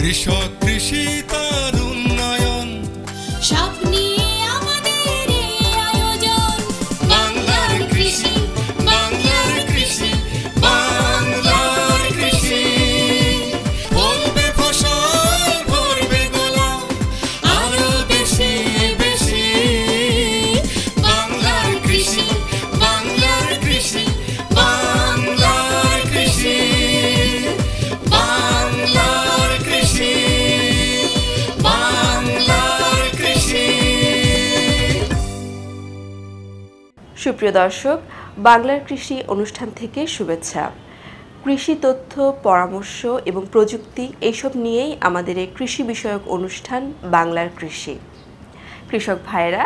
কৃষক কৃষি তার উন্নয়ন সব নিয়ে আমাদের এই আয়োজন। বাংলার কৃষি, বাংলার কৃষি, বাংলার কৃষি। ফলবে ফসল, ভরবে গোলা, আরো বেশি বেশি। বাংলার কৃষি, বাংলার কৃষি, বাংলার কৃষি, বাংলার কৃষি, বাংলার কৃষি। সুপ্রিয় দর্শক, বাংলার কৃষি অনুষ্ঠান থেকে শুভেচ্ছা। কৃষি তথ্য, পরামর্শ এবং প্রযুক্তি এইসব নিয়েই আমাদের এই কৃষি বিষয়ক অনুষ্ঠান বাংলার কৃষি। কৃষক ভাইরা,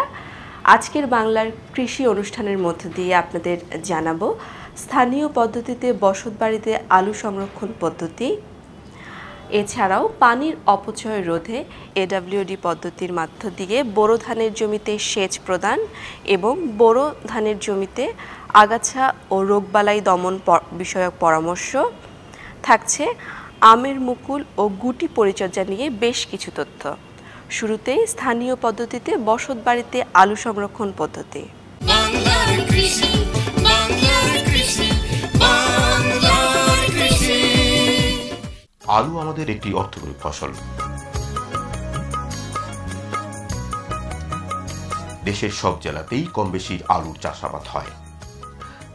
আজকের বাংলার কৃষি অনুষ্ঠানের মধ্য দিয়ে আপনাদের জানাবো স্থানীয় পদ্ধতিতে বসতবাড়িতে আলু সংরক্ষণ পদ্ধতি, এছাড়াও পানির অপচয় রোধে AWD পদ্ধতির মধ্য দিয়ে বোরো ধানের জমিতে সেচ প্রদান এবং বোরো ধানের জমিতে আগাছা ও রোগবালাই দমন বিষয়ক পরামর্শ থাকছে। আমের মুকুল ও গুটি পরিচর্যা নিয়ে বেশ কিছু তথ্য। শুরুতেই স্থানীয় পদ্ধতিতে বসতবাড়িতে আলু সংরক্ষণ পদ্ধতি। বাংলার কৃষি, বাংলার কৃষি, বাংলার কৃষি। আলু আমাদের একটি অর্থকরী ফসল। দেশের সব জেলাতেই কম বেশি আলুর চাষাবাদ হয়।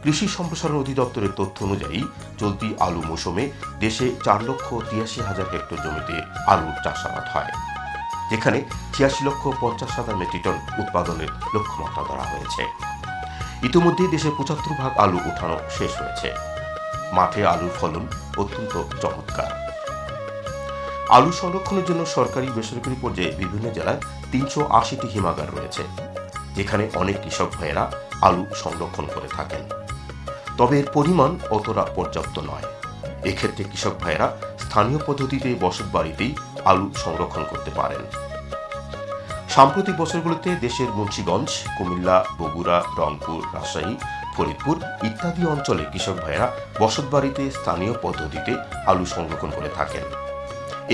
কৃষি সম্প্রসারণ অধিদপ্তরের তথ্য অনুযায়ী চলতি আলু মৌসুমে দেশে 4,83,000 হেক্টর জমিতে আলুর চাষাবাদ হয়, যেখানে 86,50,000 মেট্রিক টন উৎপাদনের লক্ষ্যমাত্রা ধরা হয়েছে। ইতিমধ্যে দেশে 75% আলু উঠানো শেষ হয়েছে। মাঠে আলুর ফলন অত্যন্ত চমৎকার। আলু সংরক্ষণের জন্য সরকারি বেসরকারি পর্যায়ে বিভিন্ন জেলায় 380টি হিমাগার রয়েছে, যেখানে অনেক কৃষক ভাইয়েরা আলু সংরক্ষণ করে থাকেন। তবে এর পরিমাণ অতটা পর্যাপ্ত নয়। এক্ষেত্রে কৃষক ভাইয়েরা স্থানীয় পদ্ধতিতে বসতবাড়িতেই আলু সংরক্ষণ করতে পারেন। সাম্প্রতিক বছরগুলোতে দেশের মুন্সিগঞ্জ, কুমিল্লা, বগুড়া, রংপুর, রাজশাহী, ফরিদপুর ইত্যাদি অঞ্চলে কৃষক ভাইয়েরা বসতবাড়িতে স্থানীয় পদ্ধতিতে আলু সংরক্ষণ করে থাকেন।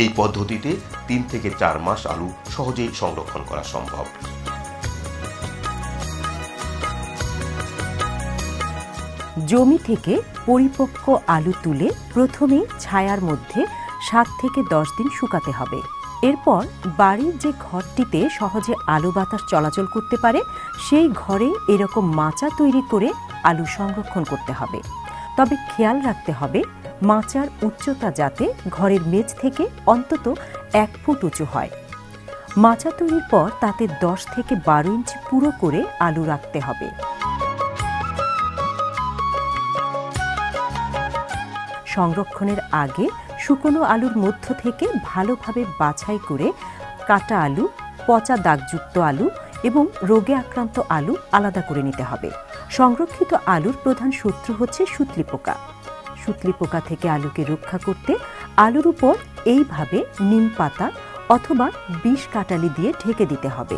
এই পদ্ধতিতে 3 থেকে 4 মাস আলু সহজেই সংরক্ষণ করা সম্ভব। জমি থেকে পরিপক্ক আলু তুলে প্রথমে ছায়ার মধ্যে 7 থেকে 10 দিন শুকাতে হবে। এরপর বাড়ির যে ঘরটিতে সহজে আলু বাতাস চলাচল করতে পারে সেই ঘরে এরকম মাচা তৈরি করে আলু সংরক্ষণ করতে হবে। তবে খেয়াল রাখতে হবে মাচার উচ্চতা যাতে ঘরের মেঝ থেকে অন্তত 1 ফুট উঁচু হয়। মাচা তৈরির পর তাতে 10 থেকে 12 ইঞ্চি পুরো করে আলু রাখতে হবে। সংরক্ষণের আগে শুকনো আলুর মধ্য থেকে ভালোভাবে বাছাই করে কাটা আলু, পচা দাগযুক্ত আলু এবং রোগে আক্রান্ত আলু আলাদা করে নিতে হবে। সংরক্ষিত আলুর প্রধান শত্রু হচ্ছে সুতলি পোকা। সুতলি পোকা থেকে আলুকে রক্ষা করতে আলুর উপর এইভাবে নিম পাতা অথবা বিষ কাটালি দিয়ে ঢেকে দিতে হবে।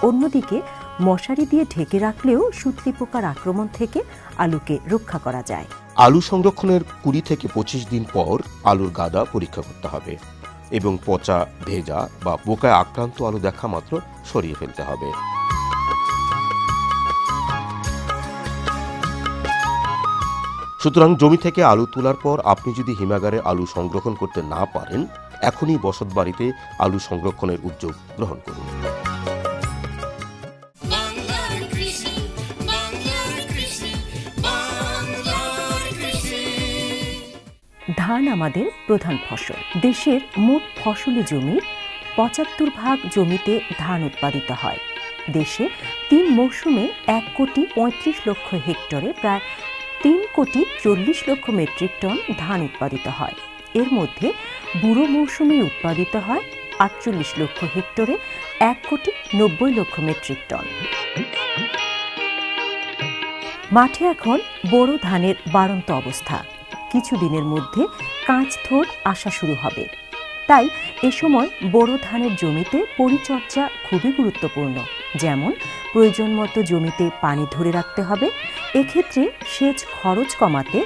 অন্যদিকে মশারি দিয়ে ঢেকে রাখলেও সুতলি পোকার আক্রমণ থেকে আলুকে রক্ষা করা যায়। আলু সংরক্ষণের 20 থেকে 25 দিন পর আলুর গাদা পরীক্ষা করতে হবে এবং পচা, ভেজা বা পোকায় আক্রান্ত আলু দেখা মাত্র সরিয়ে ফেলতে হবে। সুতরাং জমি থেকে আলু তোলার পর আপনি যদি হিমাগারে আলু সংরক্ষণ করতে না পারেন, এখনই বসতবাড়িতে আলু সংরক্ষণের উদ্যোগ গ্রহণ করুন। ধান আমাদের প্রধান ফসল। দেশের মোট ফসলি জমির 75% জমিতে ধান উৎপাদিত হয়। দেশে 3 মৌসুমে 1,35,00,000 হেক্টরে প্রায় 3,40,00,000 মেট্রিক টন ধান উৎপাদিত হয়। এর মধ্যে বুড়ো মৌসুমে উৎপাদিত হয় 48,00,000 হেক্টরে 1,90,00,000 মেট্রিক টন। মাঠে এখন বোরো ধানের বাড়ন্ত অবস্থা। কিছুদিনের মধ্যে কাঁচ থোড় আসা শুরু হবে। তাই এ সময় বোরো ধানের জমিতে পরিচর্যা খুবই গুরুত্বপূর্ণ। যেমন প্রয়োজন মতো জমিতে পানি ধরে রাখতে হবে। এক্ষেত্রে সেচ খরচ কমাতে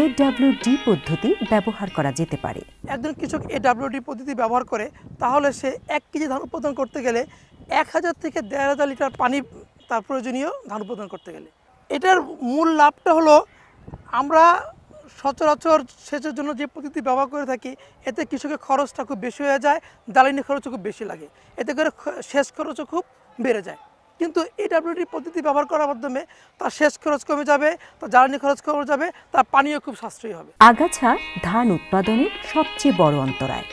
AWD পদ্ধতি ব্যবহার করা যেতে পারে। একজন কৃষক AWD পদ্ধতি ব্যবহার করে তাহলে সে 1 কেজি ধান উৎপাদন করতে গেলে 1000 থেকে 1500 লিটার পানি তার প্রয়োজনীয় ধান উৎপাদন করতে গেলে। এটার মূল লাভটা হলো আমরা সচরাচর সেচের জন্য যে পদ্ধতি ব্যবহার করে থাকি এতে কৃষকের খরচটা খুব বেশি হয়ে যায়, জ্বালানি খরচও খুব বেশি লাগে, এতে করে সেচ খরচও খুব বেড়ে যায়। কিন্তু AWD পদ্ধতি ব্যবহার করার মাধ্যমে তার সেচ খরচ কমে যাবে, তার জ্বালানি খরচ কমে যাবে, তার পানিও খুব সাশ্রয়ী হবে। আগাছা ধান উৎপাদনের সবচেয়ে বড় অন্তরায়।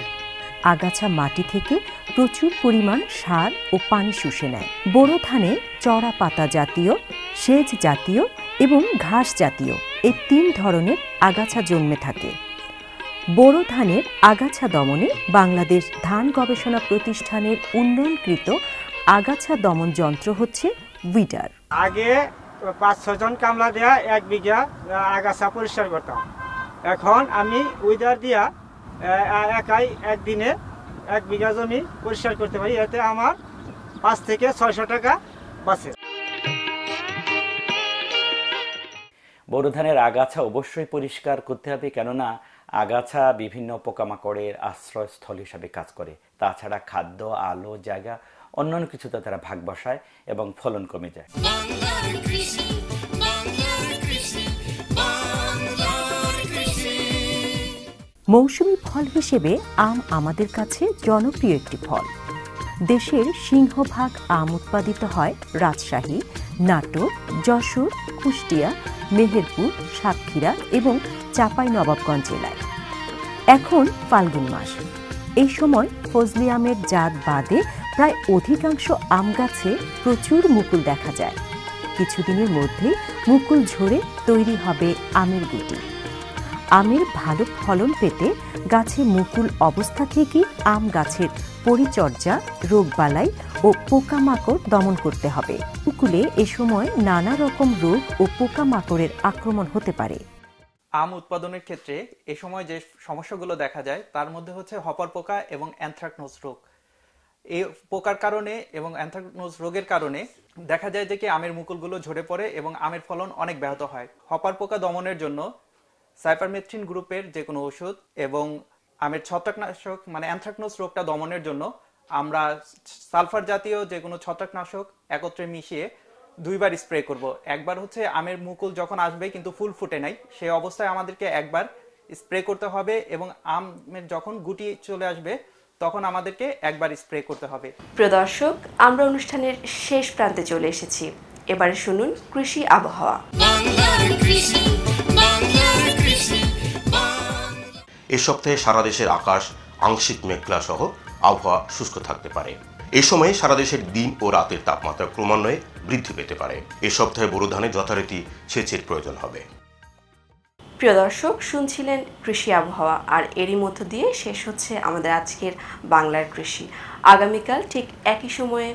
আগাছা মাটি থেকে প্রচুর পরিমাণ সার ও পানি শুষে নেয়। বোরো ধানে চড়া পাতা জাতীয়, সেচ জাতীয় এবং ঘাস জাতীয় এই 3 ধরনের আগাছা জন্মে থাকে। বোরো ধানের আগাছা দমনে বাংলাদেশ ধান গবেষণা প্রতিষ্ঠানের উন্নয়নকৃত আগাছা দমন যন্ত্র হচ্ছে উইডার। আগে 5-6 জন কামলা দেয়া 1 বিঘা আগাছা পরিষ্কার করতাম। এখন আমি উইডার দিয়া একাই একদিনে 1 বিঘা জমি পরিষ্কার করতে পারি। এতে আমার 5 থেকে 600 টাকা বাঁচে। বোরো ধানের আগাছা অবশ্যই পরিষ্কার করতে হবে, কেননা আগাছা বিভিন্ন পোকামাকড়ের আশ্রয়স্থল হিসাবে কাজ করে। তাছাড়া খাদ্য, আলো, জায়গা অন্যান্য কিছুতে তারা ভাগ বসায় এবং ফলন কমে যায়। বাংলার কৃষি, বাংলার কৃষি, বাংলার কৃষি। মৌসুমী ফল হিসেবে আম আমাদের কাছে জনপ্রিয় একটি ফল। দেশের সিংহভাগ আম উৎপাদিত হয় রাজশাহী, নাটোর, যশোর, কুষ্টিয়া, মেহেরপুর, সাতক্ষীরা এবং চাঁপাইনবাবগঞ্জ জেলায়। এখন ফাল্গুন মাস, এই সময় ফজলি আমের জাত বাদে প্রায় অধিকাংশ আম গাছে প্রচুর মুকুল দেখা যায়। কিছুদিনের মধ্যেই মুকুল ঝরে তৈরি হবে আমের গুটি। আমের ভালো ফলন পেতে গাছে মুকুল অবস্থা থেকেই আম গাছের পরিচর্যা, রোগবালাই ও পোকামাকড় দমন করতে হবে। মুকুলে এ সময় নানা রকম রোগ ও পোকামাকড়ের আক্রমণ হতে পারে। আম উৎপাদনের ক্ষেত্রে এ সময় যে সমস্যাগুলো দেখা যায় তার মধ্যে হচ্ছে হপার পোকা এবং অ্যানথ্রাকনোজ রোগ। এই পোকার কারণে এবং অ্যানথ্রাকনোজ রোগের কারণে দেখা যায় যে কি আমের মুকুলগুলো ঝরে পড়ে এবং আমের ফলন অনেক ব্যাহত হয়। হপার পোকা দমনের জন্য সাইপারমেথ্রিন গ্রুপের যে কোনো ওষুধ এবং আমের ছত্রাকনাশক মানে অ্যানথ্রাকনোজ রোগটা দমনের জন্য আমরা সালফার জাতীয় যে কোনো ছত্রাকনাশক একত্রে মিশিয়ে 2 বার স্প্রে করব। একবার হচ্ছে আমের মুকুল যখন আসবে কিন্তু ফুল ফুটে নাই, সেই অবস্থায় আমাদেরকে একবার স্প্রে করতে হবে এবং আমের যখন গুটি চলে আসবে তখন আমাদেরকে একবার স্প্রে করতে হবে। প্রিয় দর্শক, আমরা অনুষ্ঠানের শেষ প্রান্তে চলে এসেছি। এবারে শুনুন কৃষি আবহাওয়া। বাংলার কৃষি, বাংলার কৃষি। এ সপ্তাহে সারা দেশের আকাশ আংশিক মেঘলা সহ আবহাওয়া শুষ্ক থাকতে পারে। এ সময়ে সারা দেশের দিন ও রাতের তাপমাত্রা ক্রমান্বয়ে বৃদ্ধি পেতে পারে। এ সপ্তাহে বোরো ধানে যথারীতি সেচের প্রয়োজন হবে। প্রিয় দর্শক, শুনছিলেন কৃষি আবহাওয়া, আর এরই মধ্য দিয়ে শেষ হচ্ছে আমাদের আজকের বাংলার কৃষি। আগামীকাল ঠিক একই সময়ে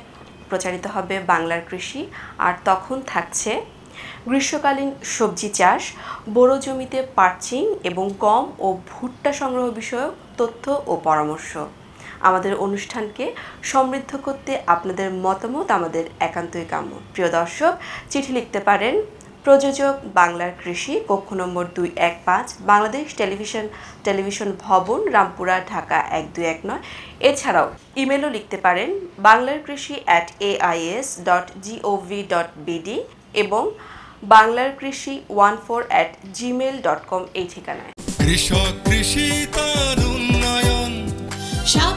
প্রচারিত হবে বাংলার কৃষি, আর তখন থাকছে গ্রীষ্মকালীন সবজি চাষ, বোরো জমিতে পার্চিং এবং গম ও ভুট্টা সংগ্রহ বিষয়ক তথ্য ও পরামর্শ। আমাদের অনুষ্ঠানকে সমৃদ্ধ করতে আপনাদের মতামত আমাদের একান্তই কাম্য। প্রিয় দর্শক, চিঠি লিখতে পারেন প্রযোজক বাংলার কৃষি, কক্ষ নম্বর 215, বাংলাদেশ টেলিভিশন ভবন, রামপুরা, ঢাকা 1219। এছাড়াও ইমেলও লিখতে পারেন banglarkrishi@ais.gov.bd এবং banglarkrishi14@gmail.com এই ঠিকানায়। কৃষক কৃষি তার উন্নয়ন, সব